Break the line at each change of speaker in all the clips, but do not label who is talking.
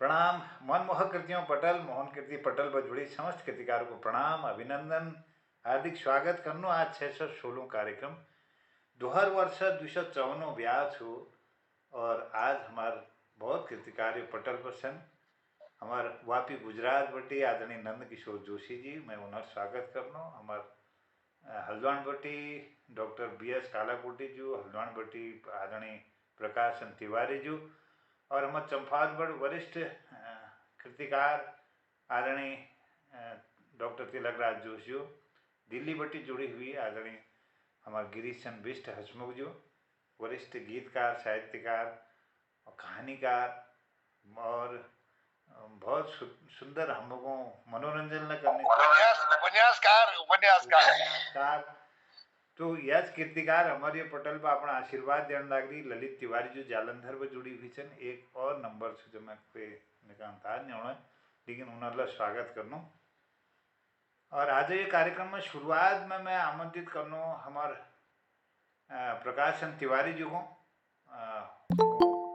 प्रणाम। मनमोहक कृतियों पटल मोहन कीर्ति पटल पर जुड़ी समस्त कृतिकारों को प्रणाम, अभिनंदन, हार्दिक स्वागत करनो। आज 616 कार्यक्रम 2000 वर्ष 254 ब्याह छो और आज हमार बहुत कृतिकार्य पटल पर सन। हमार वापी गुजरात बटी आदरणीय नंद किशोर जोशी जी, मैं उन्हें स्वागत करनो। हमार हल्द्वान बटी डॉक्टर BS कालाकोटी जी, हल्द्वान बटी आदरणीय प्रकाश तिवारी जी और हमारे चंपावत वरिष्ठ कृतिकार आदरणीय डॉक्टर तिलकराज जोशी, दिल्ली बटी जुड़ी हुई आदरणीय हमारे गिरीश चंद बिष्ट हसमुख जो, वरिष्ठ गीतकार, साहित्यकार और कहानीकार और बहुत सुंदर हम लोगों मनोरंजन न करने उपन्यासकार तो यज कीर्तिकार हमारे पटल पर अपना आशीर्वाद देने लगी ललित तिवारी जो जालंधर पर जुड़ी हुई छन। एक और नंबर से जो मैं पे निकांतार नहीं होना, लेकिन उन्हें स्वागत करनो। और आज ये कार्यक्रम में शुरुआत में मैं आमंत्रित करनो हमार प्रकाश तिवारी जी को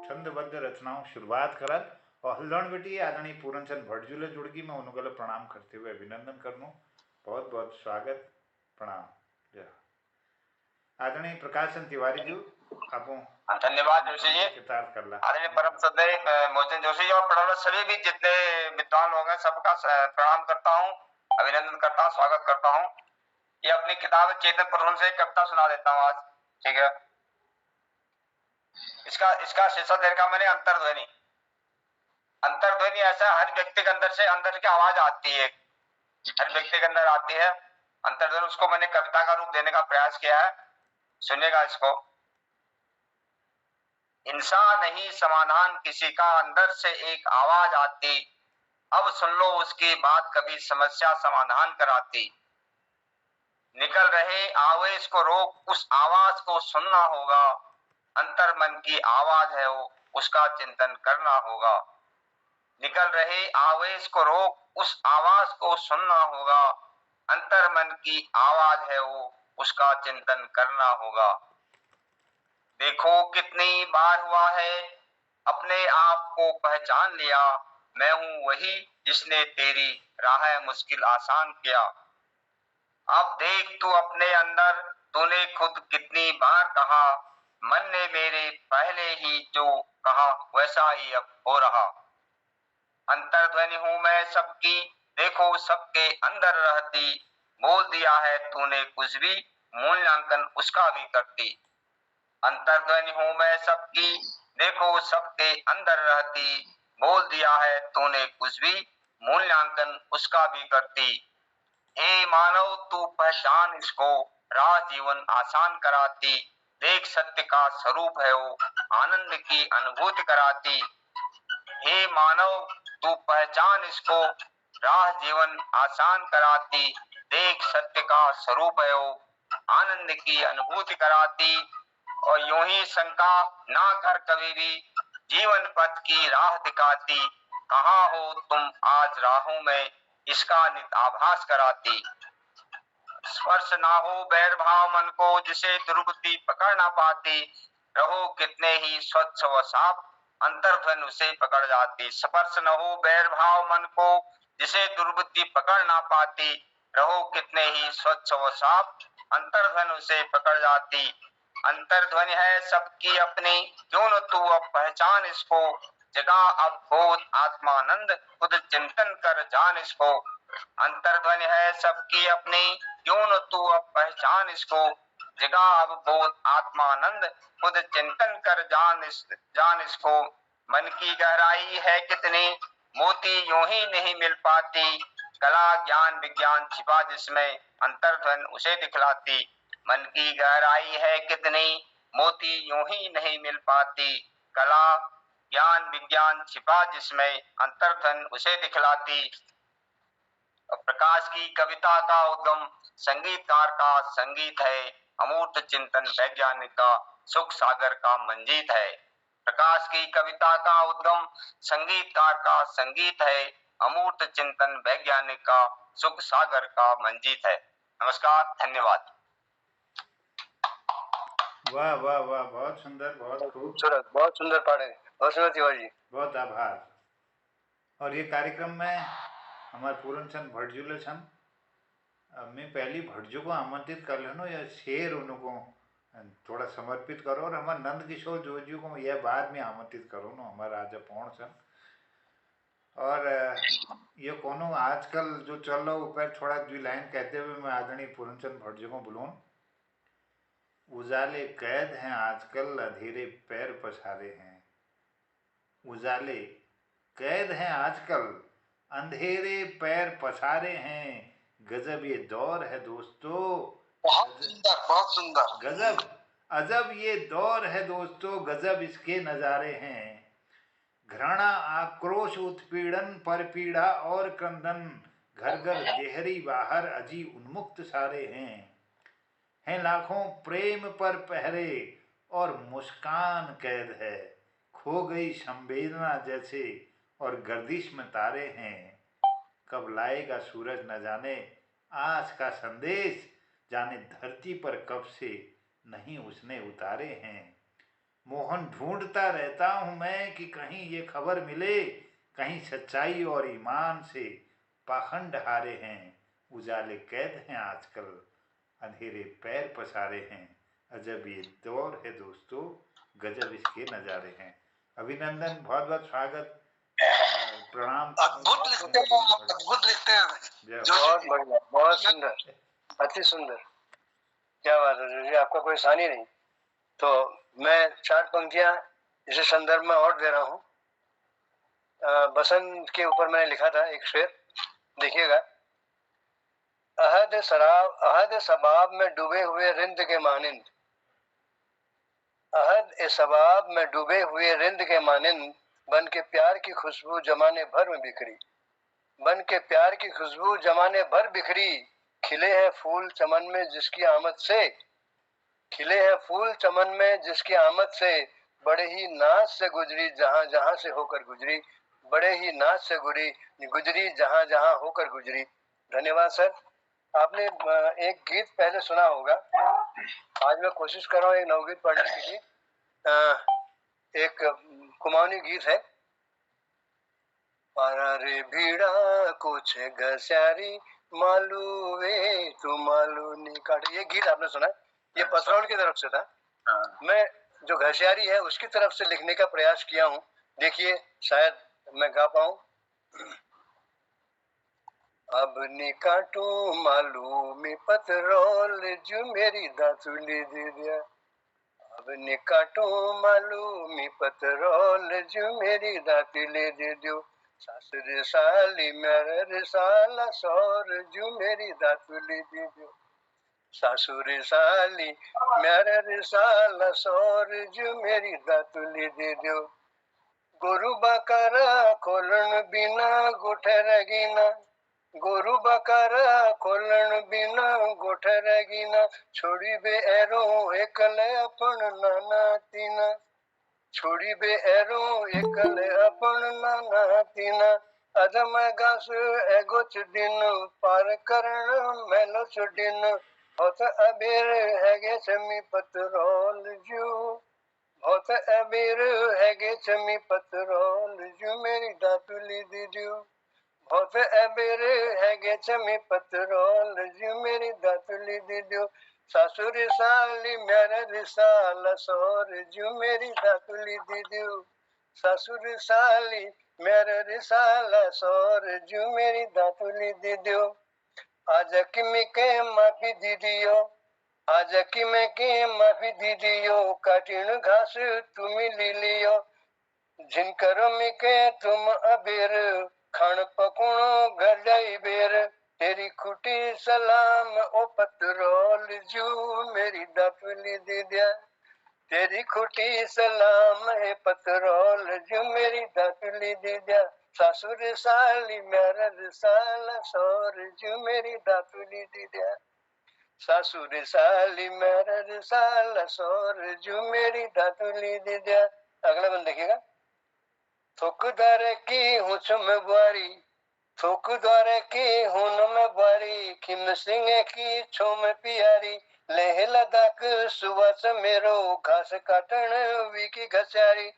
छंदबद्ध रचनाओं शुरुआत करत और हल्द्वान बेटी आदरणीय पूरनचंद भट्ट जी जुड़ गई। मैं उनको प्रणाम करते हुए अभिनंदन करनो। बहुत बहुत स्वागत, प्रणाम। आदरणीय प्रकाश तिवारी जी, आपको
धन्यवाद जोशी जी। आदरणीय परम श्रद्धेय मोहन जोशी जी और पढ़ा सभी भी जितने विद्वान लोग हैं सबका प्रणाम करता हूँ, अभिनंदन करता हूँ, स्वागत करता हूँ। ये अपनी किताब चेतन प्रसन्न से कविता सुना देता हूँ आज, ठीक है। इसका शीर्षक दे रखा मैंने अंतर्ध्वनि। अंतर्ध्वनि ऐसा हर व्यक्ति के अंदर से अंदर की आवाज आती है, हर व्यक्ति के अंदर आती है अंतर्ध्वनि। उसको मैंने कविता का रूप देने का प्रयास किया है, सुनिएगा इसको। इंसान नहीं समाधान किसी का, अंदर से एक आवाज आती, अब सुन लो उसकी बात, कभी समस्या समाधान कराती। निकल रहे आवेश को रोक, उस आवाज को सुनना होगा, अंतर मन की आवाज है वो, उसका चिंतन करना होगा। निकल रहे आवेश को रोक, उस आवाज को सुनना होगा, अंतर मन की आवाज है वो, उसका चिंतन करना होगा। देखो कितनी बार हुआ है अपने आप को पहचान लिया, मैं हूं वही जिसने तेरी राह मुश्किल आसान किया। अब देख तू अपने अंदर, तूने खुद कितनी बार कहा, मन ने मेरे पहले ही जो कहा वैसा ही अब हो रहा। अंतर्ध्वनि हूं मैं सबकी, देखो सबके अंदर रहती, बोल दिया है तूने कुछ भी, मूल्यांकन उसका भी करती। अंतर्ध्वनि हूं मैं सबकी, देखो सबके अंदर रहती, बोल दिया है तूने कुछ भी, मूल्यांकन उसका भी करती। हे मानव तू पहचान इसको, राह जीवन आसान कराती, देख सत्य का स्वरूप है वो, आनंद की अनुभूति कराती। हे मानव तू पहचान इसको, राह जीवन आसान कराती, देख सत्य का स्वरूप है वो, आनंद की अनुभूति कराती। और यूं ही शंका ना कर कभी भी, जीवन पथ की राह दिखाती, कहाँ हो तुम आज राहों में, इसका नित आभास कराती। स्पर्श ना हो बैर भाव मन को, जिसे दुर्गति पकड़ ना पाती, रहो कितने ही स्वच्छ व साफ, अंतर्ध्वनि उसे पकड़ जाती। स्पर्श न हो बैर भाव मन को, जिसे दुर्गति पकड़ ना पाती, रहो कितने ही स्वच्छ व साफ, अंतर्ध्वनि उसे पकड़ जाती। अंतर्ध्वनि है सबकी अपनी, क्यों न तू अब पहचान इसको, जगा अब बोध आत्मानंद, खुद चिंतन कर जान इसको। अंतर्ध्वनि है सबकी अपनी, क्यों न तू अब पहचान इसको, जगा अब बोध आत्मानंद, खुद चिंतन कर जान इसको। मन की गहराई है कितनी, मोती यूं ही नहीं मिल पाती, कला ज्ञान विज्ञान छिपा जिसमें, अंतर्ध्वनि उसे दिखलाती। मन की गहराई है कितनी, मोती यूं ही नहीं मिल पाती, कला ज्ञान विज्ञान छिपा जिसमें, अंतर्ध्वनि उसे दिखलाती। प्रकाश की कविता का उद्गम संगीतकार का संगीत है, अमूर्त चिंतन वैज्ञानिक का सुख सागर का मंजीत है। प्रकाश की कविता का उद्गम संगीतकार का संगीत है, अमूर्त चिंतन वैज्ञानिक का सुख सागर का मंजीत है। नमस्कार, धन्यवाद।
वाह वाह वाह, बहुत सुंदर, बहुत खूब,
बहुत सुंदर पढ़े, बहुत सुंदर तिवारी जी,
बहुत आभार। और ये कार्यक्रम में हमारे पूरन छन भटजुले छन। मैं पहली भटजू को आमंत्रित कर लेनो या शेर उनको थोड़ा समर्पित करो, और हमारे नंद किशोर जोजी को यह बाद में आमंत्रित करो ना, हमारा आज पौन छन। और ये कोनो आजकल जो चल रहा ऊपर थोड़ा दो लाइन कहते हुए मैं आदरणीय पूरनचंद भटजी को बुलूँ। उजाले कैद हैं आजकल, अंधेरे पैर पसारे हैं। उजाले कैद हैं आजकल, अंधेरे पैर पसारे हैं। गजब ये दौर है दोस्तों,
बहुत सुंदर, बहुत सुंदर।
गजब अजब ये दौर है दोस्तों, गजब इसके नजारे हैं। घृणा आक्रोश उत्पीड़न पर पीड़ा और क्रंदन, घर घर देहरी बाहर अजी उन्मुक्त सारे हैं लाखों प्रेम पर पहरे और मुस्कान कैद है। खो गई संवेदना जैसे और गर्दिश में तारे हैं। कब लाएगा सूरज न जाने आज का संदेश, जाने धरती पर कब से नहीं उसने उतारे हैं। मोहन ढूंढता रहता हूँ मैं कि कहीं ये खबर मिले, कहीं सच्चाई और ईमान से पाखंड हारे हैं। उजाले कैद हैं आजकल, अंधेरे पैर पसारे हैं। अजब ये दौर है दोस्तों, गजब इसके नज़ारे हैं। अभिनंदन, बहुत बहुत स्वागत, प्रणाम।
अद्भुत लिखते हैं आप, अद्भुत लिखते हैं।
बहुत बढ़िया, बहुत सुंदर, अति सुंदर, क्या बात है जी, आपका कोई सानी नहीं। तो मैं 4 पंक्तियां इस संदर्भ में और दे रहा हूँ। बसंत के ऊपर मैंने लिखा था एक शेर, देखिएगा। अहद सबाब में डूबे हुए रिंद के मानिंद, अहद ए सबाब में डूबे हुए रिंद के मानिंद, बन के प्यार की खुशबू जमाने भर में बिखरी, बन के प्यार की खुशबू जमाने भर बिखरी। खिले हैं फूल चमन में जिसकी आमद से, खिले हैं फूल चमन में जिसकी आमद से, बड़े ही नाज से गुजरी जहां जहां से होकर गुजरी, बड़े ही नाज से गुजरी जहां जहां होकर गुजरी। धन्यवाद सर। आपने एक गीत पहले सुना होगा, आज मैं कोशिश कर रहा हूँ एक नवगीत पढ़ने के लिए। एक कुमाऊनी गीत है, रे भीड़ा कुछ घस्यारी मालूवे तू मालू निकाट। ये गीत आपने सुना, ये पथरौल की तरफ से था। मैं जो घसियारी है उसकी तरफ से लिखने का प्रयास किया हूँ, देखिए शायद मैं गा पाऊं। अब निकाटू मालूम पथरौल जो मेरी दातुली दे दिया, अब निकाटू मालूम पथरौल जो मेरी दातुली दे दियो। सासुर साली मेरा रिसाला सौर जो मेरी दातुली दे दियो, सासुर साली मेरा रिसाला सौर जो मेरी दातुली दे दियो। गोरु बकरा खोलन बिना गोठे रगीना, गोरु बकरा खोलन बिना गोठे रगीना, छोड़ी बे एरो एकले अपन नाना तीना, छोड़ी बे एरो एकले अपन नाना तीना। अदम गास एगो दिन पार करण मेलो दिन, बहुत अबीर हैगे चमी पतरौल जू, बहुत अबीर हैगे चमी पतरौल जू मेरी दातुली दीजू, बहुत अबीर हैगे चमी पतरौल जू मेरी दातुली दीजू। सासुर साली मेरा रिसाला सौर जू मेरी दातुली दीजू, सासुर साली मेरा रिसाला सौर जू मेरी दातुली दीजू। आज किमी के माफी दीदियो, आज किमे के माफी दीदियो, काटिन घास तुम्ही लिलियो, जिनकर मिके तुम अबीर, खान पकुणो घर जाई बेर। तेरी खुटी सलाम ओ पतरौल जू मेरी दातुली दीदिया, तेरी खुटी सलाम है पतरौल जू मेरी दातुली दीदिया। सासुर साली मेरा रिसाला सौर जू मेरी दातुली दीदिया, सासुर साली मेरा रिसाला सौर जू मेरी दातुली दीदिया। अगला बंद देखिएगा। थोकदार की हूँ चुम बुआरी, थोकदार की हूँ न बुआरी, खिम सिंह की छोम पियारी, लेह लद्दाख सुबह से मेरो घास काटन वी की घस्यारी,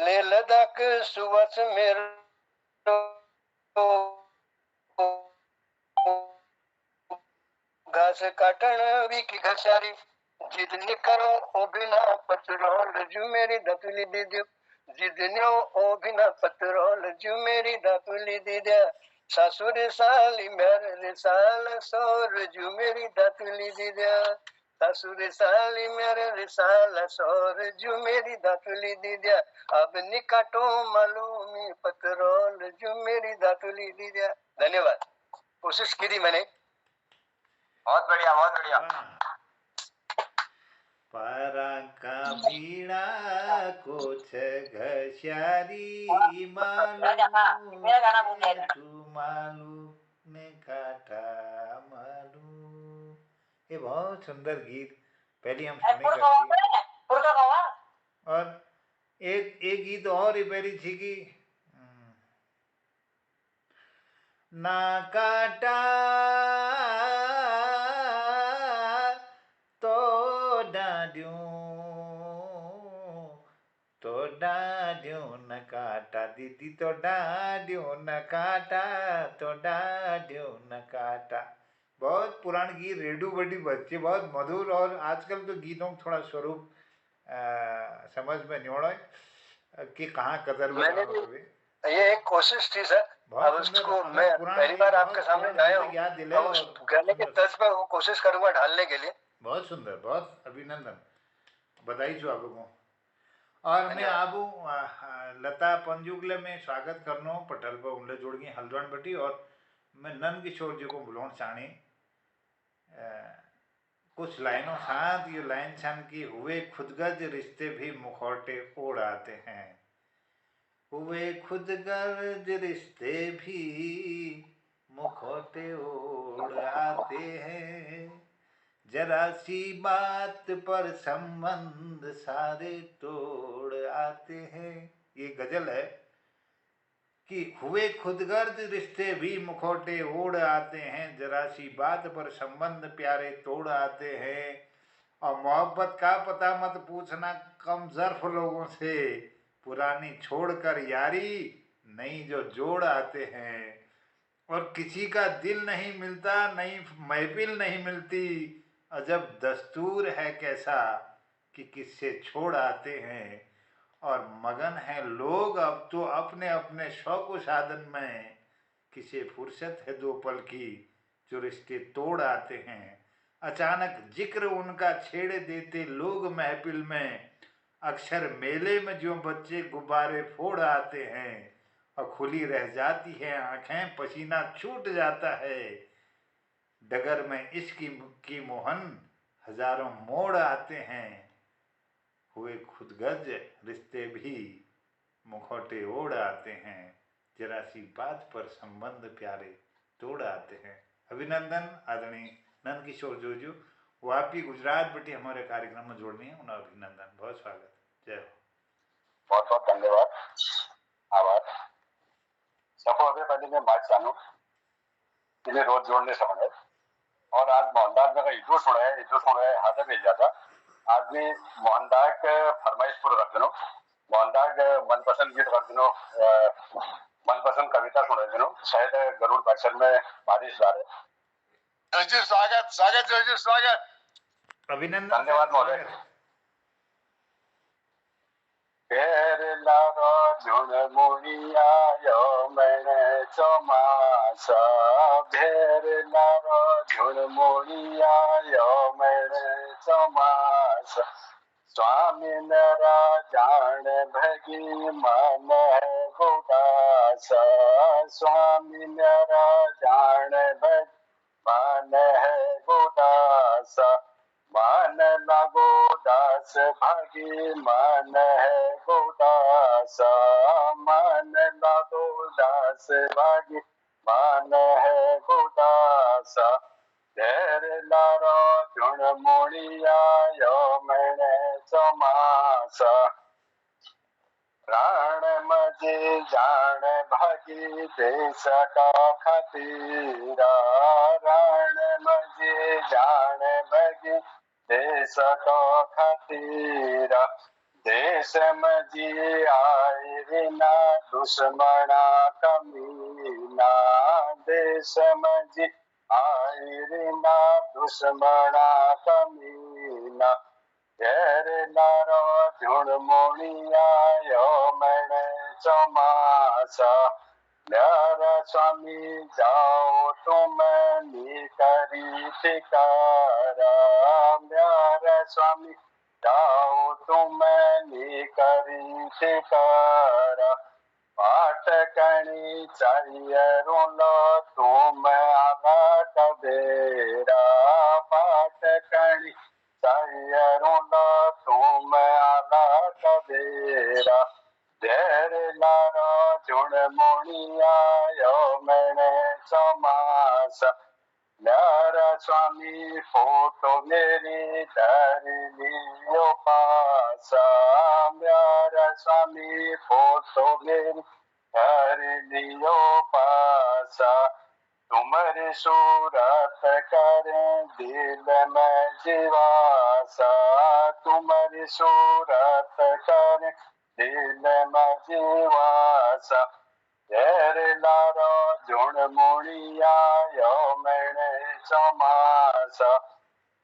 ले लद्दाख सुवस मेरो घास काटण विकी घसारी जिदनी करो ओ बिना पतरोल जू मेरी दतुली दे दो जिदन्यो ओ बिना पतरोल जू मेरी दतुली दे दे सासुर साली मेरे साल सोर जू मेरी दतुली दे दे सासुर साली मेरे साल सोर जू मेरी दतुली दे दे अब निकाटो मालूमी पतरोल जू मेरी दतुली दे दे। धन्यवाद। कोशिश की थी मैंने।
बहुत बढ़िया बहुत बढ़िया।
पराका भीड़ा कुछ घसियारी मालू तू मालू ने काटा मालू। ये बहुत सुंदर गीत पहले हम सुने करती। और एक गीत और ही पहली थी कि ना काटा तो डाड्यूं न काटा दीदी तो डाड्यूं न काटा तो डाड्यूं न काटा। बहुत पुराने गीत रेडियो बड़ी बच्चे बहुत मधुर। और आजकल तो गीतों का थोड़ा स्वरूप समझ में नहीं हो रहा है कि कहाँ कदर
में ये एक कोशिश थी सर। अब उसको मैं पहली बार आपके सामने गाया हूँ, उस गाने के तर्ज पर वो कोशिश करूंगा ढालने के लिए।
बहुत सुंदर, बहुत अभिनंदन, बधाई जो आपको। और मैं आबू लता पंजुगले में स्वागत करनो पटल पर उंडे जोड़ गई हल्द्वान बटी। और मैं नंद किशोर जी को बुलाना चाहनी कुछ लाइनों साथ। ये लाइन छन की हुए खुदगर्ज रिश्ते भी मुखौटे ओढ़ आते हैं। हुए खुदगर्ज रिश्ते भी मुखौटे ओढ़ आते हैं। जरा सी बात पर संबंध सारे तोड़ आते हैं। ये गजल है कि हुए खुदगर्ज रिश्ते भी मुखौटे ओढ़ आते हैं। जरा सी बात पर संबंध प्यारे तोड़ आते हैं। और मोहब्बत का पता मत पूछना कम ज़र्फ लोगों से। पुरानी छोड़कर यारी नई जो जोड़ आते हैं। और किसी का दिल नहीं मिलता, नई महफिल नहीं मिलती। अजब दस्तूर है कैसा कि किससे छोड़ आते हैं। और मगन हैं लोग अब तो अपने अपने शौक साधन में। किसे फुर्सत है दो पल की जो रिश्ते तोड़ आते हैं। अचानक जिक्र उनका छेड़ देते लोग महफिल में। अक्सर मेले में जो बच्चे गुब्बारे फोड़ आते हैं। और खुली रह जाती है आंखें, पसीना छूट जाता है। डगर में इश्क की मोहन हजारों मोड़ आते हैं। हुए खुदगर्ज रिश्ते भी मुखौटे ओढ़ आते हैं। जरा सी बात पर संबंध प्यारे तोड़ आते हैं। अभिनंदन आदरणीय नंद किशोर जोजू वापी गुजरात बटी हमारे कार्यक्रम में जोड़नी है। उन्हें अभिनंदन, बहुत स्वागत, जय हो।
बहुत बहुत धन्यवाद, आभार। सबको अभी पहले मैं बात जानू इन्हें रोज जोड़ने समझ। और आज मोहनदास में इधो सुना है हाथ भेज जाता। आज भी मोहनदास के फरमाइश पूरा रख देनो। मोहनदास मनपसंद गीत रख देनो, मनपसंद कविता सुना देनो। शायद गरुड़ भाषण में बारिश ला रहे। स्वागत स्वागत जोजी स्वागत,
अभिनंदन,
धन्यवाद महोदय। लारो झुण मुड़िया यो मैंने चौमासा। भेर लारो झुण मुड़िया यो मैंने चौमासा। स्वामी नरा जान भगी मन है गोदासा। स्वामी नरा जान भग मन है गोदासा। मान लगो दास भागी मन है गोदासा। मान लगो दास भागी मन है गोदासा। देर लारो झुण मुड़िया यो मैंने चौमासा। प्राण मजे जान भागी देश का खतीरा। प्राण मजे जान भागी देश का खतीरा। देश मजी आए ना दुश्मना कमीना देश मजी आयरे ना दुश्मना कमीना घेर नारो झुणमुणिया यो मैंने चमासा न्यारा स्वामी जाओ तुम नी करी टिकारा न्यारा स्वामी जाओ तुम नी करी टिकारा पाटकणी चाहिए रोलो तुम आला कबेरा पाटकणी चाहिए रोलो तुम आला कबेरा देर लारा झुण मुनिया यो मैंने समासा न्यारा स्वामी फोटो मेरी धरी लियो पासा न्यारा स्वामी फोटो मेरी धरी लियो पासा तुम्हारी सूरत करें दिल में जीवासा तुम्हारी सूरत करें दिल में जीवासा घेर लारो झुण मुनिया यो मैंने समासा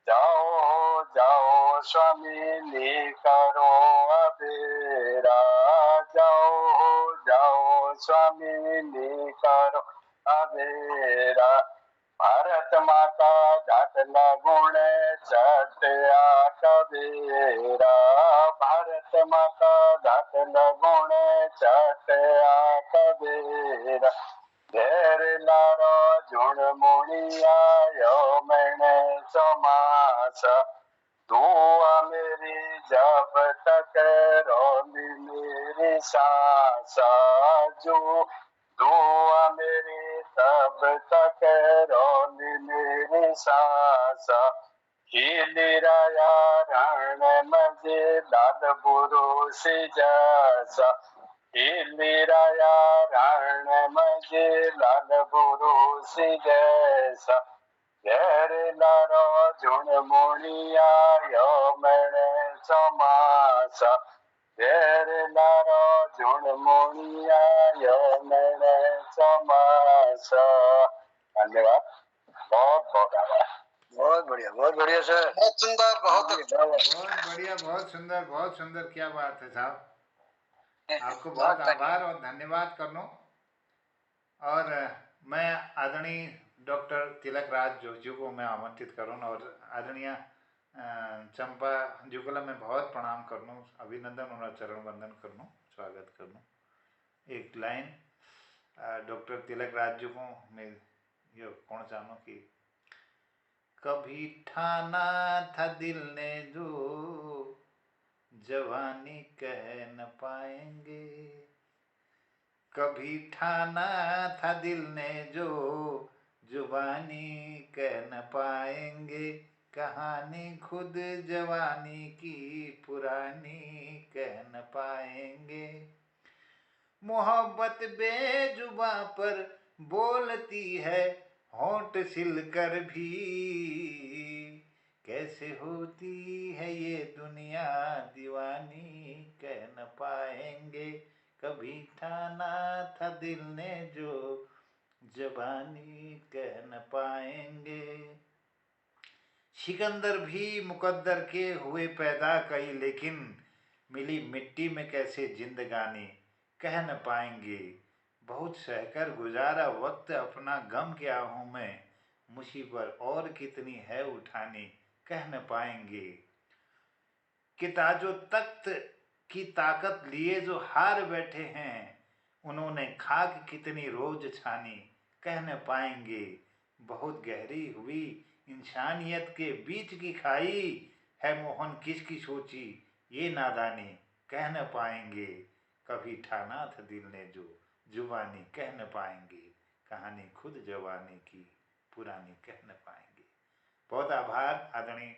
जाओ जाओ स्वामी नी करो अबेरा जाओ जाओ स्वामी नी करो अबेरा भारत माता जाट लगुण चटया कबेरा भारत माता जाट लगुण चटया कबेरा घेर लारो झुण मुनिया यो मैंने समासा दुआ मेरी जब तक रोली मेरी सांसा जो दुआ मेरी तब तक रोली मेरी सांसा खिली राया रण मजे लाल बुरो से जैसा खिली राया रण मजे लाल बुरो से जैसा घेर लारो झुण मुनिया यो मैंने समासा घेर लारो झुण मुनिया यो मैंने समासा। धन्यवाद, बहुत बहुत आभार।
बहुत बढ़िया सर,
बहुत सुंदर, बहुत अच्छा।
बहुत बढ़िया, बहुत सुंदर, क्या बात है साहब। आपको बहुत आभार और धन्यवाद करनो। और मैं आदरणीय डॉक्टर तिलक राज जोशी को मैं आमंत्रित करूँ और आदरणीय चंपा जुगला में बहुत प्रणाम करनू, अभिनंदन और चरण वंदन करनू, स्वागत करनू। एक लाइन डॉक्टर तिलक राज जी को मैं ये कौन चाहूँ कि कभी ठाना था दिल ने जो जवानी कह न पाएंगे, कभी ठाना था दिल ने जो जुबानी कह न पाएंगे, कहानी खुद जवानी की पुरानी कह न पाएंगे। मोहब्बत बेजुबा पर बोलती है होंठ सिलकर भी, कैसे होती है ये दुनिया दीवानी कह न पाएंगे, कभी ठाना था दिल ने जो जबानी कह न पाएंगे। सिकंदर भी मुकद्दर के हुए पैदा कई, लेकिन मिली मिट्टी में कैसे जिंदगानी कह न पाएंगे। बहुत सहकर गुजारा वक्त अपना गम के आहों में, मुसीबत और कितनी है उठानी कह न पाएंगे। कि ताजो तख्त की ताकत लिए जो हार बैठे हैं, उन्होंने खाक कितनी रोज छानी कह न पाएंगे। बहुत गहरी हुई इंसानियत के बीच की खाई है, मोहन किसकी सोची ये नादानी कह न पाएंगे। कभी ठाना था दिल ने जो जुबानी कह न पाएंगे, कहानी खुद जवानी की पुरानी कह न पाएंगे। बहुत आभार आदरणीय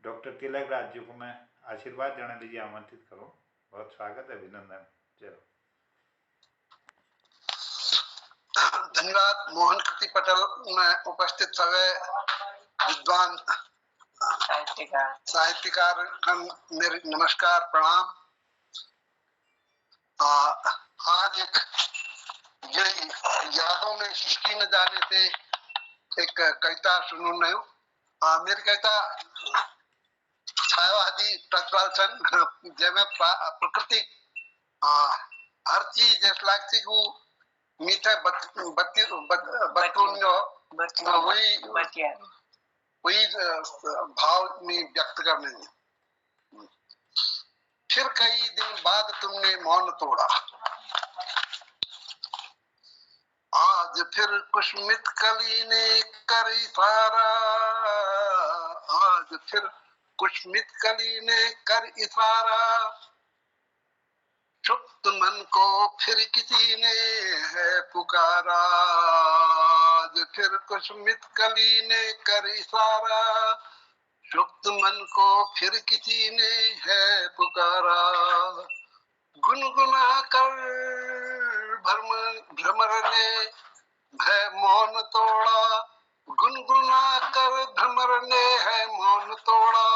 डॉक्टर तिलक राज जी को मैं आशीर्वाद देने लीजिए आमंत्रित करो। बहुत स्वागत है, अभिनंदन। चलो
धन्यवाद। मोहन कृति पटेल में उपस्थित सभी विद्वान साहित्यकार मेरे नमस्कार प्रणाम। में सृष्टि में जाने से एक कविता सुनो नयो मेरी कविता छायावादी प्रतिपादन जैसे प्रकृति हर चीज जैसे लगती है मीठा बतून वही भाव में व्यक्त करने में। फिर कई दिन बाद तुमने मौन तोड़ा, आज फिर कुसुमित कली ने कर इशारा, आज फिर कुसुमित कली ने कर इशारा, सुप्त मन को फिर किसी ने है पुकारा, आज फिर कुसुमित कली ने कर इशारा, सुप्त मन को फिर किसी ने है पुकारा, गुनगुना कर भ्रमर ने है मौन तोड़ा, गुनगुना कर भ्रमर ने है मौन तोड़ा,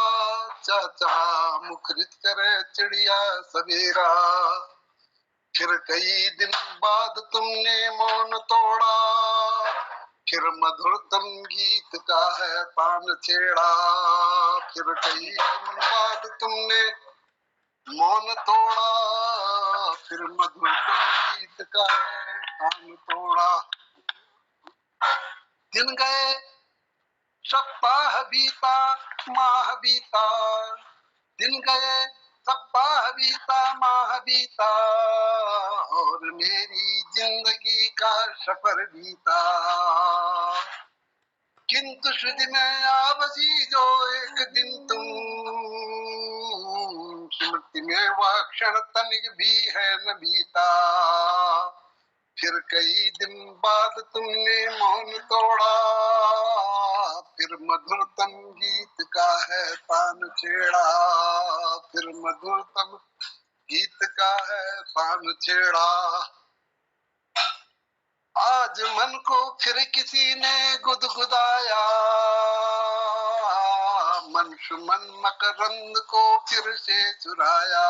चाचा मुखरित करे चिड़िया सवेरा, फिर कई दिन बाद तुमने मौन तोड़ा, फिर मधुरतम गीत का है तान छेड़ा, फिर कई दिन बाद तुमने मौन तोड़ा, फिर मधुरतम गीत का है तान तोड़ा, दिन गए सप्ताह बीता माह बीता, दिन गए सप्ताह बीता माह बीता, और मेरी जिंदगी का सफर बीता, किंतु सुध में आवसी जो एक दिन तुम, स्मृति में वह क्षण तनिक भी है न बीता, फिर कई दिन बाद तुमने मौन तोड़ा, फिर मधुरतम गीत का है तान छेड़ा, फिर मधुरतम गीत का है तान छेड़ा, आज मन को फिर किसी ने गुदगुदाया, मन सुमन मकरंद को फिर से चुराया,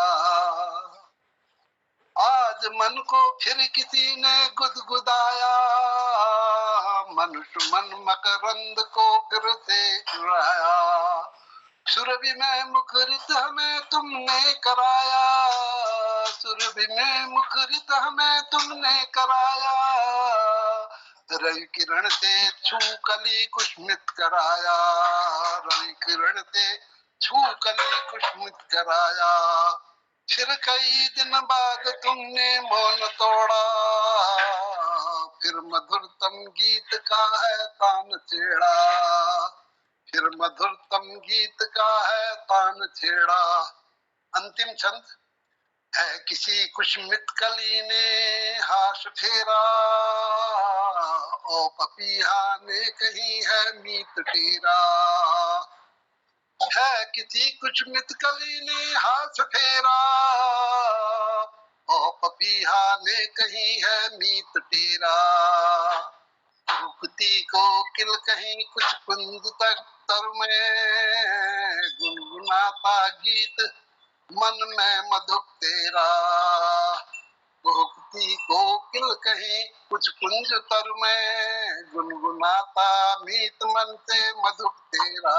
आज मन को फिर किसी ने गुदगुदाया, मन सुमन मकरंद को फिर से चुराया, सुरभि में मुखरित हमें तुमने कराया, सुरभि में मुखरित हमें तुमने कराया, रवि किरण से छू कली कुसुमित कराया, रवि किरण से छू कली कुसुमित कराया, फिर कई दिन बाद तुमने मौन तोड़ा, फिर मधुरतम गीत का है तान छेड़ा, फिर मधुरतम गीत का है तान छेड़ा। अंतिम छंद है किसी कुसुमित कली ने हाथ फेरा, ओ पपीहा ने कही है मीत तेरा, है किसी कुसुमित कली ने हाथ फेरा, ओ पपीहा ने कही है मीत तेरा, भुक्ति को किल कहीं कुछ कुंज तक तर में, गुनगुनाता गीत मन में मधुक तेरा, भुक्ति को किल कहीं कुछ कुंज तर में, गुनगुनाता मीत मन से मधुक तेरा,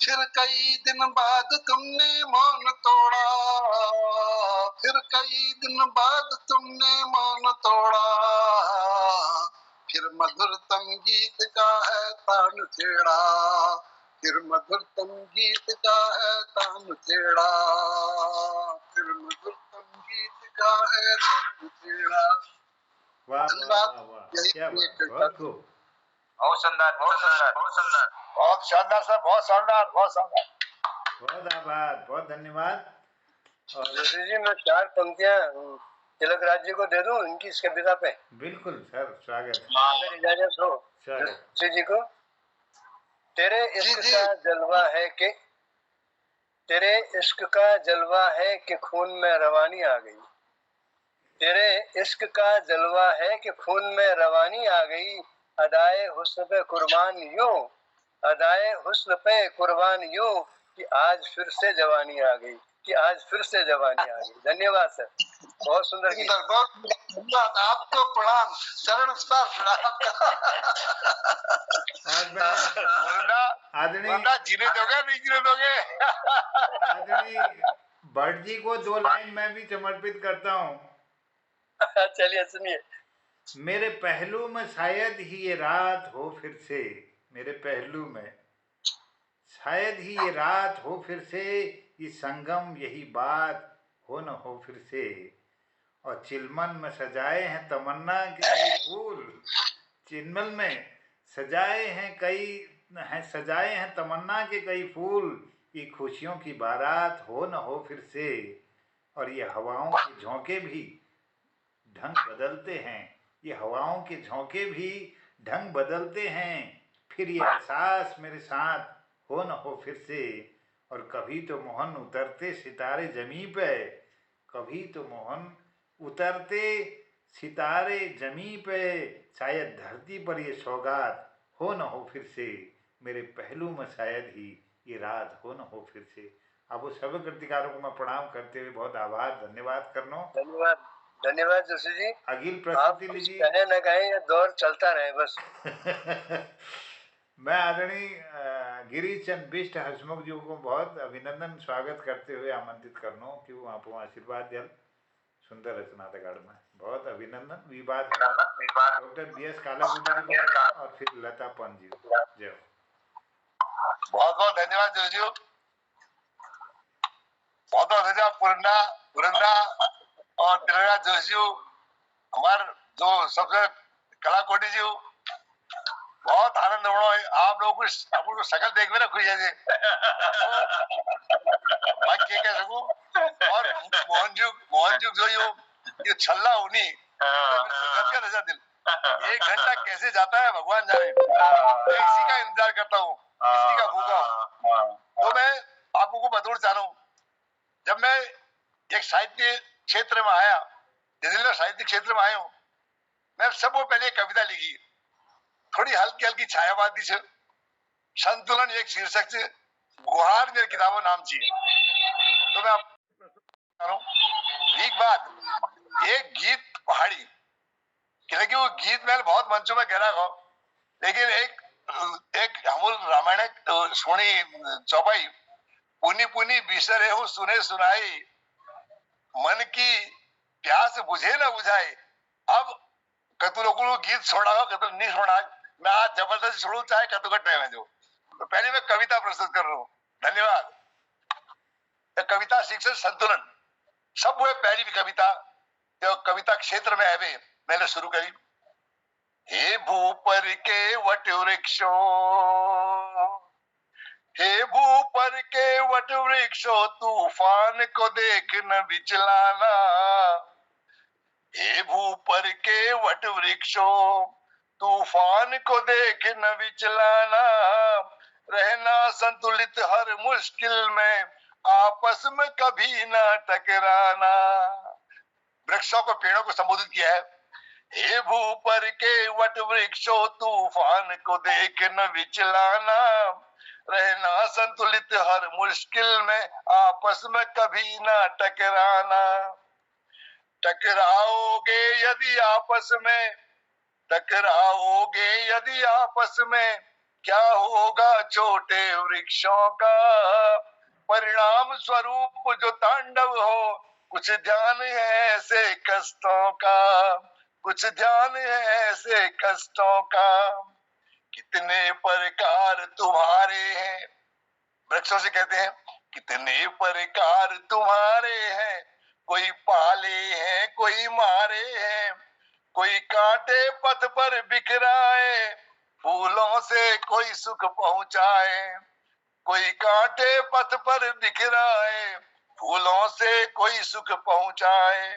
फिर कई दिन बाद तुमने मौन तोड़ा, फिर कई दिन बाद तुमने मौन तोड़ा, फिर मधुरतम गीत का है तान छेड़ा, फिर मधुरतम गीत का है तान छेड़ा, फिर मधुरतम गीत का है तान छेड़ा।
वाह वाह वाह, क्या बात, बहुत खूब,
बहुत सुंदर, बहुत सुंदर, बहुत सुंदर,
बहुत शानदार सर, बहुत शानदार, बहुत शानदार।
बहुत आभार, बहुत धन्यवाद। और
जोशी जी मैं 4 पंक्तियां तिलक राज जी को दे दूं इनकी इस कविता पे?
बिल्कुल सर, स्वागत,
अगर इजाजत हो
स्वागत।
जोशी जी को। तेरे इश्क का जलवा है कि, तेरे इश्क का जलवा है कि खून में रवानी आ गई, तेरे इश्क का जलवा है कि खून में रवानी आ गई, अदाए हुस्न पे कुर्बान यूं, अदाए हुस्न पे कुर्बान यूं कि आज फिर से जवानी आ गई, कि कि आज फिर से जवानी आ गई। धन्यवाद सर, बहुत सुंदर गीत।
सुंदर, बहुत धन्यवाद आपको, प्रणाम, चरण स्पर्श आपका।
और मैं आदरणीय
जीने दोगे नहीं जीने दोगे?
आदरणीय भट्ट जी को 2 लाइन मैं भी समर्पित करता हूँ।
चलिए सुनिए।
मेरे पहलू में शायद ही ये रात हो फिर से, मेरे पहलू में शायद ही ये रात हो फिर से, ये संगम यही बात हो न हो फिर से। और चिलमन में सजाए हैं तमन्ना के कई फूल, चिलमन में सजाए हैं तमन्ना के कई फूल, ये खुशियों की बारात हो न हो फिर से। और ये हवाओं के झोंके भी ढंग बदलते हैं, ये हवाओं के झोंके भी ढंग बदलते हैं। फिर ये एहसास मेरे साथ हो न हो फिर से। और कभी तो मोहन उतरते सितारे जमी पे, कभी तो मोहन उतरते सितारे जमी पे, शायद धरती पर ये सौगात हो न हो फिर से। मेरे पहलू में शायद ही ये रात हो न हो फिर से। अब वो सभी कृतिकारों को मैं प्रणाम करते हुए बहुत आभार धन्यवाद करना।
धन्यवाद, धन्यवाद जोशी जी।
अगली
आप
प्रस्तुति
कुछ
लीजिए।
कहें न कहें, ये दौर चलता रहे बस।
मैं आदरणीय गिरीश चंद बिष्ट हसमुख जी को बहुत अभिनंदन स्वागत करते हुए आमंत्रित करना कि वो आप आशीर्वाद दिया सुंदर रचना तगाड़ में। बहुत अभिनंदन। विवाद डॉक्टर बी एस कालागुटी जी को और फिर लता पंत जी को। जय हो।
बहुत बहुत धन्यवाद जोशी, बहुत बहुत धन्यवाद पुरंदा और तिलरा जोशी, हमारे जो सबसे कलाकोटी जी। बहुत आनंद हो रहा है आप लोगों को, आपको शकल देख में ना खुश है मैं क्या कह सकूं। और मोहन जी जो ये छल्ला होनी गदगद है दिल। 1 घंटा कैसे जाता है भगवान जाने। मैं इसी का इंतजार करता हूँ, इसी का भूखा हूँ। तो मैं आपको बतौर चाह रहा हूँ, जब मैं एक साहित्य क्षेत्र में आया, डिजिटल साहित्य क्षेत्र में आया हूँ, मैं सबसे पहले कविता लिखी, थोड़ी हल्की हल्की छायावादी से, संतुलन एक शीर्षक से, गुहार मेरी किताबों नाम चाहिए। तो मैं एक बात, एक गीत पहाड़ी, क्योंकि वो गीत मैंने बहुत मंचों में गहरा गाओ, लेकिन एक अमूल रामायण सुनी चौपाई, पुनी पुनी बिसरे हूँ सुने सुनाई, मन की प्यास बुझे ना बुझाए। अब कतु लोगों को गीत छोड़ा कतु नहीं छोड़ा, मैं आज जबरदस्ती छोड़ू चाहे कतु का टाइम है जो। तो पहले मैं कविता प्रस्तुत कर रहा हूँ। धन्यवाद। कविता शिक्षण संतुलन सब हुए पहली भी कविता जो कविता क्षेत्र में है मैंने शुरू करी। हे भूपर के वट वृक्षो, हे भूपर के वट वृक्षो, तूफान को देख न बिचलाना। हे भूपर के वट वृक्षो, तूफान को देख न विचलाना। रहना संतुलित हर मुश्किल में, आपस में कभी ना टकराना। वृक्षों को, पेड़ों को संबोधित किया है। हे भूपर के वट वृक्षो, तूफान को देख न विचलाना। रहना संतुलित हर मुश्किल में, आपस में कभी ना टकराना। टकराओगे यदि आपस में, टकराओगे यदि आपस में, क्या होगा छोटे वृक्षों का। परिणाम स्वरूप जो तांडव हो, कुछ ध्यान है ऐसे कष्टों का, कुछ ध्यान है ऐसे कष्टों का। कितने प्रकार तुम्हारे हैं, वृक्षों से कहते हैं कितने प्रकार तुम्हारे हैं। कोई पाले हैं कोई मारे हैं, कोई कांटे पथ पर बिखराए, फूलों से कोई सुख पहुंचाए। कोई कांटे पथ पर बिखराए, फूलों से कोई सुख पहुंचाए।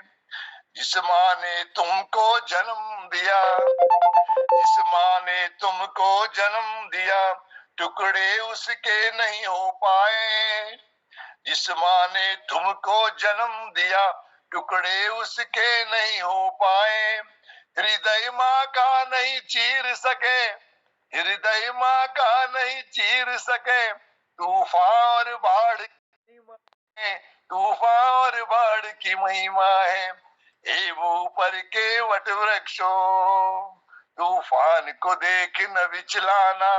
जिस माँ ने तुमको जन्म दिया, जिस माँ ने तुमको जन्म दिया, टुकड़े उसके नहीं हो पाए। जिस माँ ने तुमको जन्म दिया, टुकड़े उसके नहीं हो पाए। हृदय माँ का नहीं चीर सके, हृदय माँ का नहीं चीर सके, तूफान बाढ़
तूफान और बाढ़ की महिमा है हे ऊपर के वट वृक्षों। तूफान को देख न विचलाना,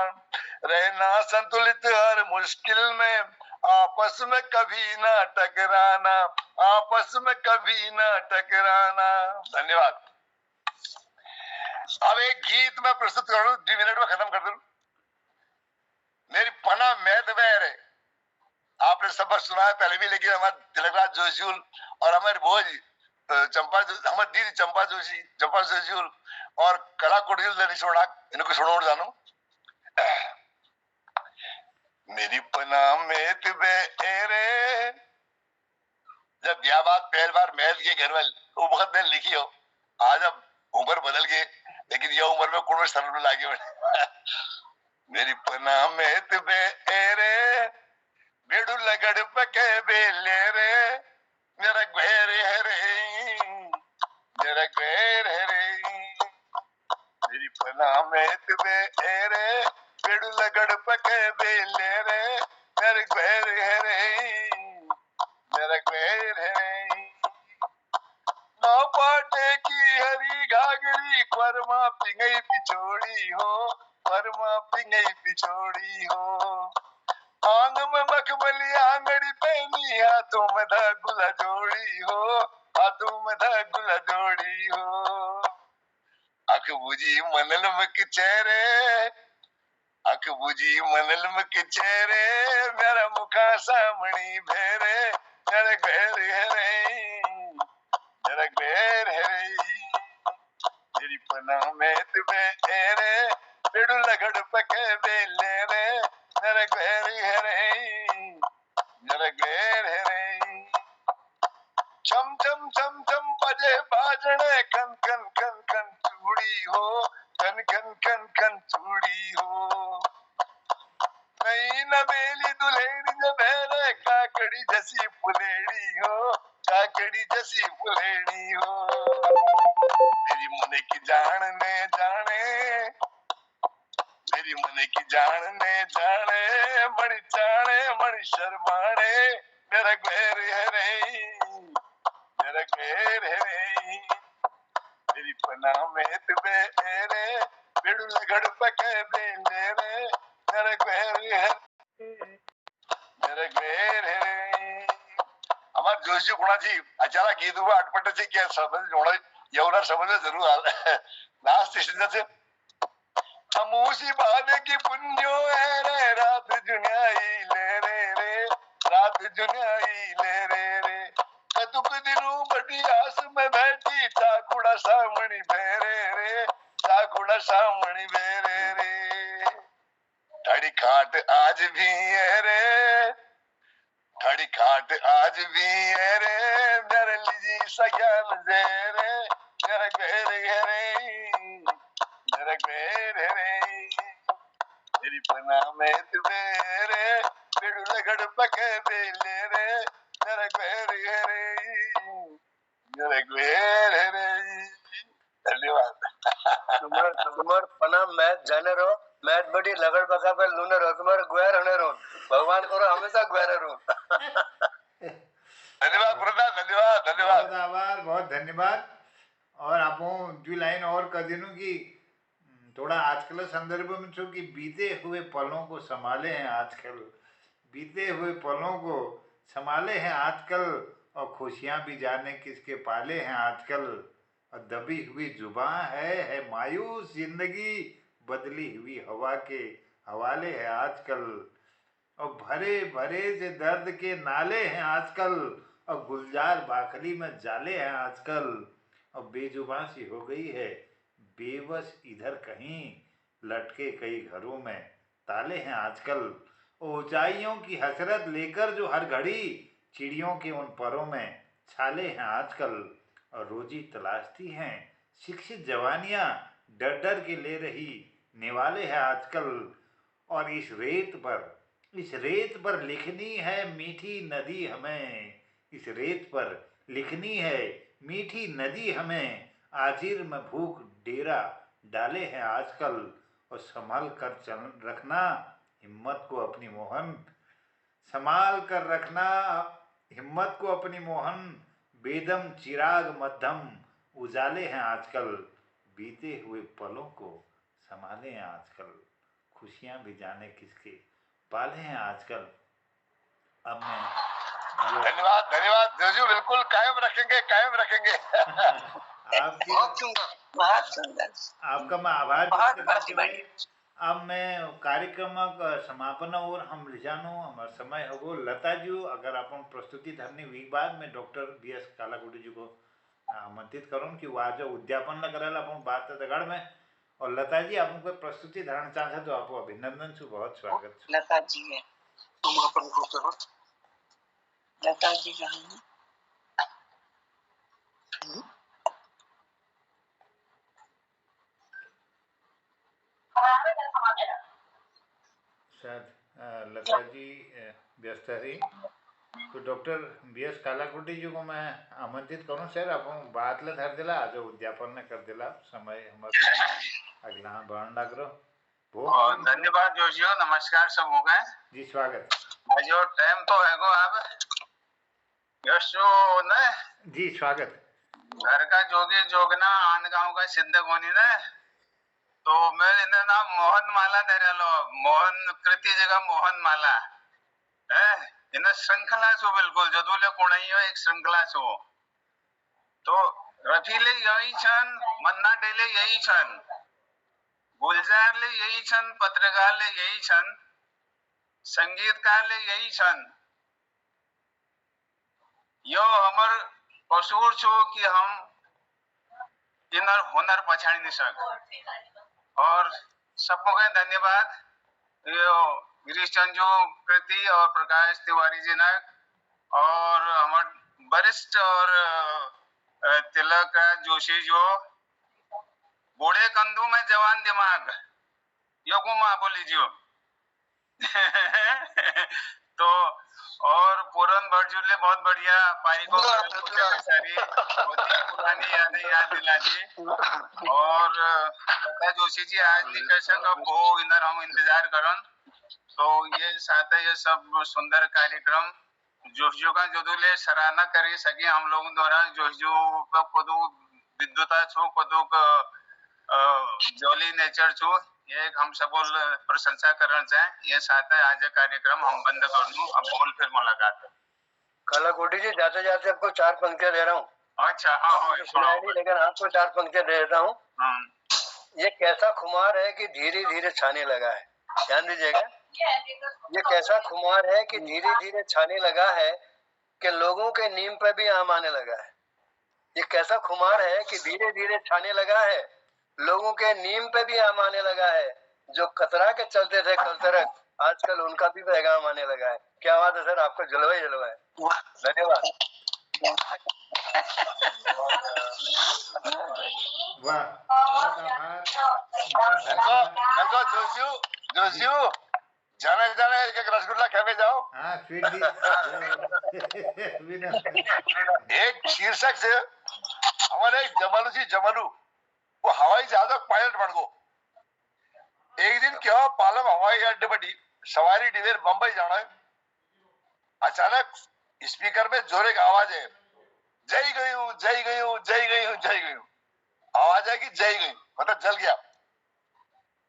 रहना संतुलित हर मुश्किल में, आपस में कभी ना टकराना, आपस में कभी ना टकराना। धन्यवाद। अब एक गीत मैं प्रस्तुत करूं, 2 मिनट में खत्म कर दूं। मेरी पना मैद वैर है, आपने सबक सुना है पहले भी, लेकिन हमारे तिलकराज जोशी और हमारे भोज हमारी दीदी चंपा जोशी और कला कोटिल इनको सुनो जानो। मेरी पना मैद वैर, जब ब्याह बात पहली बार मैद के घर वाले वो वक्त ने लिखी हो, आज अब उम्र बदल गए, लेकिन ये उम्र में कौन सरल लागे बने। मेरी पना मैद वैर, बेडू लगड़ पके बेले रे, मेरा घेर है रे, मेरा घेर है रे। मेरी पना मैद वैर, बेडू लगड़ पके बेले रे, मेरा घेर है रे, मेरा घेर है रे। नौ पाटे की हरी घाघरी, परमा पिंगई पिछोड़ी हो, परमा पिंगई पिछोड़ी हो। आंग में मखमली आंगड़ी पहनी, हाथों में धागुला जोड़ी हो, हाथों में धागुला जोड़ी हो। अख बुझी मनल में के चेहरे, अख बुझी मनल में के चेहरे, मेरा मुखा सामणी भेरे, मेरा घेर है रे, मेरा घेर है रे। मेरी पना मैद वैर, बेडू लगड़ पके बेले रे, मेरा घेर है रे, मेरा घेर है रे। चम चम चम चम बजे बाजने, कन कन कन कन चूड़ी हो, कन कन कन कन चूड़ी हो। नई नवेली दुल्हन जबेरे, काकड़ी जैसी फुलेड़ी हो, काकड़ी जैसी फुलेड़ी हो। मेरी मुने की जान ने जाने, मेरी मुने की जान ने जाने, बड़ी जाने बड़ी शर्माने, मेरा घेर है रे, मेरा घेर है रे। मेरी पना मैद वैर, बेडू लगड़ पके बेले रे, मेरा घेर है, मेरा घेर है रे। हमारे जोशी कोणाची अचाला गीत उभं आटपटाचे की समज जोड येवणार समज जरूर आला लास्ट स्टेशनचे। अमूसी बाद की पुंजो है रे, रात जुन्याई ले रे, रात जुन्याई ले रे। कतुक दिनों बड़ी आस में बैठी, चाकुड़ा सामणी बेरे रे, चाकुड़ा सामणी बेरे रे। ठाड़ी खाट आज भी है रे, ठाड़ी खाट आज भी है रे, मेरे लीजी सज्ञान दे रे, मेरा घेर है रे, मेरा घेर है रे। मेरी पना मैद वैर, बेडू लगड़ पके बेले रे, मेरा घेर है रे, मेरा घेर है रे। धन्यवाद।
तुम्हार पना मैद जाने रहो, मैद बड़ी लगड़ पका पे लूने रहो, तुम्हारे ग्वेर होने रहो, भगवान करो हमेशा ग्वेर रहो।
धन्यवाद प्रधान, धन्यवाद धन्यवाद।
बहुत आभार, बहुत धन्यवाद। और आपो जो लाइन और कर दिनों की थोड़ा आजकल संदर्भ में छो कि बीते हुए पलों को संभाले हैं आजकल, बीते हुए पलों को संभाले हैं आजकल, और खुशियां भी जाने किसके पाले हैं आजकल। और दबी हुई जुबान है मायूस जिंदगी, बदली हुई हवा के हवाले है आजकल। और भरे भरे से दर्द के नाले हैं आजकल, और गुलजार बाखली में जाले हैं आजकल। और बेजुबान सी हो गई है बेबस इधर कहीं, लटके कई घरों में ताले हैं आजकल। ऊंचाइयों की हसरत लेकर जो हर घड़ी चिड़ियों के उन परों में छाले हैं आजकल। और रोजी तलाशती हैं शिक्षित जवानियां, डर डर के ले रही निवाले हैं आजकल। और इस रेत पर लिखनी है मीठी नदी हमें, इस रेत पर लिखनी है मीठी नदी हमें। आजिर में भूख डेरा डाले हैं आजकल। और संभाल कर चल रखना हिम्मत को अपनी मोहन, संभाल कर रखना हिम्मत को अपनी मोहन, बेदम चिराग मध्यम उजाले हैं आजकल, बीते हुए पलों को संभाले हैं आजकल, खुशियां भी जाने किसके पाले हैं आजकल। अब मैं
धन्यवाद धन्यवाद जोजू, बिल्कुल कायम रखेंगे कायम रखेंगे।
आपके
बहुत सुंदर।
बहुत सुंदर।
आपका मैं आभार
बहुत
व्यक्त
बहुत
करते हुए अब मैं कार्यक्रम समापन और हम ले जानो हमारा समय हो। लता जी अगर अपन प्रस्तुति धरनी हुई बाद में डॉक्टर BS कालाकोटी जी को आमंत्रित करूँ कि वो आज उद्यापन न करेला अपन बात दगड़ में। और लता जी आप कोई प्रस्तुति धारण चाहते तो आपको अभिनंदन छू, बहुत स्वागत छू।
लता जी है,
समापन को करो।
लता जी कहाँ
शायद लता जी व्यस्त रही तो डॉक्टर BS कालाकोटी जी को मैं आमंत्रित करूं सर अपन बात ले धर दिला आज उद्यापन ने कर दिला समय हमारे अगला बढ़ लग रहा
और धन्यवाद जोशियो, नमस्कार सब हो गए
जी, स्वागत
जो टाइम तो है गो अब यशो ने
जी, स्वागत
घर का जोगी जोगना आन गांव का सिद्ध गोनी ने तो मैं इन्हें नाम मोहन माला दे रहा लो, मोहन कृति जगह मोहन माला है इन्हें श्रृंखला सो बिल्कुल जो दूले कोणई हो एक श्रृंखला सो तो रफीले यही छन, मन्ना डेले यही छन, गुलजार ले यही छन, पत्रकार ले यही छन, संगीतकार ले यही छन। यो हमर कसूर छो कि हम इनर हुनर पछाड़ी नहीं सक और सबको कहें धन्यवाद यो गिरीश चंजू कृति और प्रकाश तिवारी जी ने और हमार वरिष्ठ और तिलक जोशी जो बूढ़े कंधों में जवान दिमाग यो गुमा बोलीजियो तो और पूरन भटजूले बहुत बढ़िया पारी को सारी बहुत ही पुरानी यादें याद दिला दी और लता जोशी जी आज निकर्षक अब वो इधर हम इंतजार करन तो ये साथ ये सब सुंदर कार्यक्रम जोशियो का जोदुले सराहना करी सके हम लोगों द्वारा जोशियो का कदू विद्युता छो कदू जॉली नेचर छो ये हम सब प्रशंसा करना चाहें। ये साथ है आज कार्यक्रम हम बंद कर दूं, अब बोल फिर मुलाकात है।
कालाकोटी जी जाते जाते आपको 4 पंक्तियां दे रहा हूँ।
अच्छा हाँ
सुनाई नहीं लेकिन आपको 4 पंक्तियां दे देता हूँ। ये कैसा खुमार है कि धीरे धीरे छाने लगा है, ध्यान दीजिएगा। ये कैसा खुमार है कि धीरे धीरे छाने लगा है कि लोगों के नीम पे भी आम आने लगा है। ये कैसा खुमार है कि धीरे धीरे छाने लगा है, लोगों के नीम पे भी आम आने लगा है। जो कतरा के चलते थे कल तक आजकल उनका भी पैगाम आने लगा है। क्या बात है सर, आपको जलवा ही जलवा है। धन्यवाद।
जोशियो जाने जाने एक रसगुल्ला खावे जाओ।
हाँ स्वीट दी
एक शीर्षक से हमारे एक जमालू वो हवाई जहाज पायलट बन गो। एक दिन क्या पालम हवाई अड्डे बड़ी सवारी डिवेर बंबई जाना है। अचानक स्पीकर में जोरे का आवाज है, जय गई हूँ जय गई हूँ जय गई हूँ जय गई हूँ। आवाज है कि जय गई मतलब जल गया।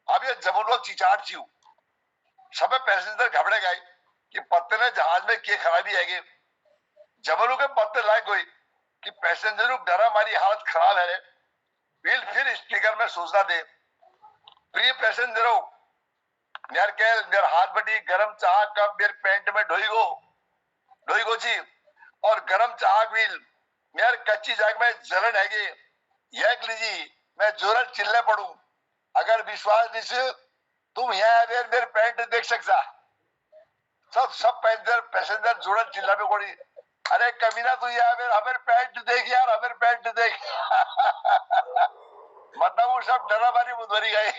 अब ये जमून चिचाट छी सब पैसेंजर घबरे गए कि पत्ते ने जहाज में क्या खराबी है। जमलू के पत्ते लायक हुई कि पैसेंजरों डरा मारी हालत खराब है। व्हील फिर स्पीकर में सूचना दे, प्रिय पैसेंजरों मेरे हाथ बटी गरम चाह कप मेरे पैंट में ढोई गो जी और गरम चाह व्हील मेरे कच्ची जाग में जलन है यह लीजिए मैं जोर चिल्ले पड़ू। अगर विश्वास नहीं तुम यहाँ मेरे पैंट देख सकता। सब पैसेंजर जोड़ चिल्ला पे कोड़ी, अरे कमीना तू यहाँ हमें पैंट देख यार हमें पैंट देख। मतलब वो सब डरा मारी मुदरी गई।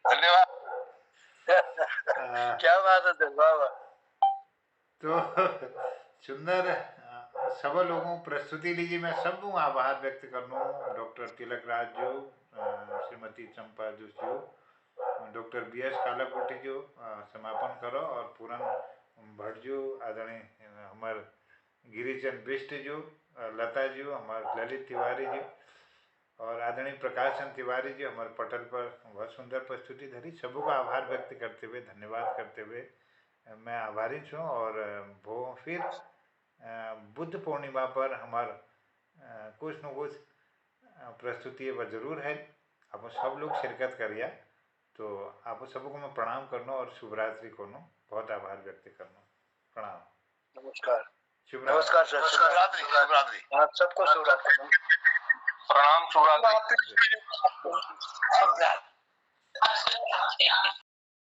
धन्यवाद।
क्या बात है बाबा।
तो सुंदर सब लोगों प्रस्तुति लीजिए। मैं सब आभार व्यक्त करूँ डॉक्टर तिलक राज जो, श्रीमती चंपा जोशी डॉक्टर BS कालाकोटी जो समापन करो और पूरन भट्ट जो आदरणीय हमार गिरिचंद बिष्ट जो लता जी हमार ललित तिवारी जी और आदरणीय प्रकाश चंद तिवारी जी हमारे पटल पर बहुत सुंदर प्रस्तुति धरी। सबों का आभार व्यक्त करते हुए, धन्यवाद करते हुए मैं आभारी छूँ। और वो फिर बुद्ध पूर्णिमा पर हमार कुछ न कुछ प्रस्तुति वह जरूर है। आप सब लोग शिरकत करिए। तो आप सबको मैं प्रणाम करना और शुभरात्रि करना, बहुत आभार व्यक्त करना। प्रणाम,
नमस्कार।
शुभरात्रि।
नमस्कार सर।
शुभरात्रि। शुभरात्रि।
आप सबको शुभरात्रि।
प्रणाम, शुभरात्रि।